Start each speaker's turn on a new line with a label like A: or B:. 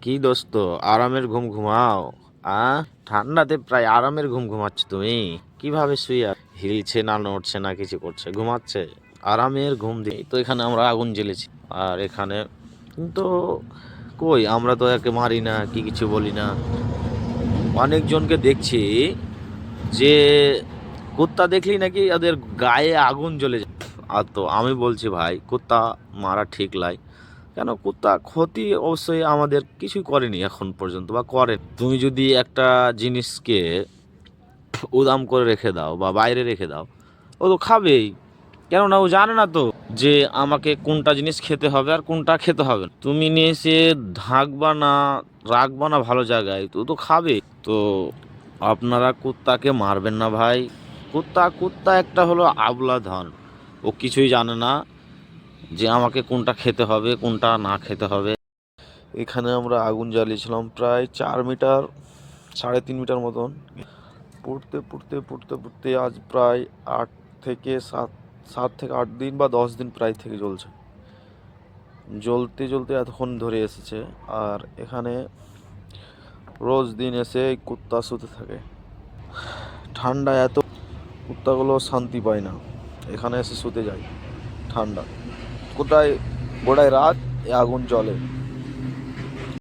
A: কি দোস্ত, আরামের ঘুম ঘুমাও? আ ঠান্ডাতে প্রায় আরামের ঘুম ঘুমাচ্ছ তুমি? কিভাবে শুয়ে হিলছে না, নড়ছে না, কিছু করছে, ঘুমাচ্ছে আরামের ঘুম দিয়ে। তো এখানে আমরা আগুন জ্বেলেছি, আর এখানে কিন্তু কই, আমরা তো একে মারি না, কি কিছু বলি না। অনেকজনকে দেখছি যে কুত্তা দেখলেই নাকি ওদের গায়ে আগুন জ্বলে যায়। আর তো আমি বলছি ভাই, কুত্তা মারা ঠিক লাই। কেন, কুত্তা ক্ষতি অবশ্যই আমাদের কিছুই করেনি এখন পর্যন্ত, বা করে। তুমি যদি একটা জিনিসকে উদাম করে রেখে দাও বা বাইরে রেখে দাও, ও তো খাবেই। কেননা ও জানে না তো যে আমাকে কোনটা জিনিস খেতে হবে আর কোনটা খেতে হবে না। তুমি নিয়ে এসে ঢাকবা না, রাখবা না ভালো জায়গায়, তো ও তো খাবে। তো আপনারা কুত্তাকে মারবেন না ভাই। কুত্তা কুত্তা একটা হলো আবলা ধন, ও কিছুই জানে না যে আমাকে কোনটা খেতে হবে কোনটা না খেতে হবে। এখানে আমরা আগুন জ্বালিয়েছিলাম প্রায় 4 মিটার, 3.5 মিটার মতন। পুড়তে পুড়তে পুড়তে পুড়তে আজ প্রায় 7 থেকে 8 দিন বা 10 দিন প্রায় থেকে জ্বলছে। জ্বলতে জ্বলতে এতক্ষণ ধরে এসেছে। আর এখানে রোজ দিন এসে এই কুত্তা শুতে থাকে। ঠান্ডা এত, কুত্তাগুলো শান্তি পায় না, এখানে এসে শুতে যায় ঠান্ডা। কোথায় গোটায় রাত এ আগুন জ্বলে।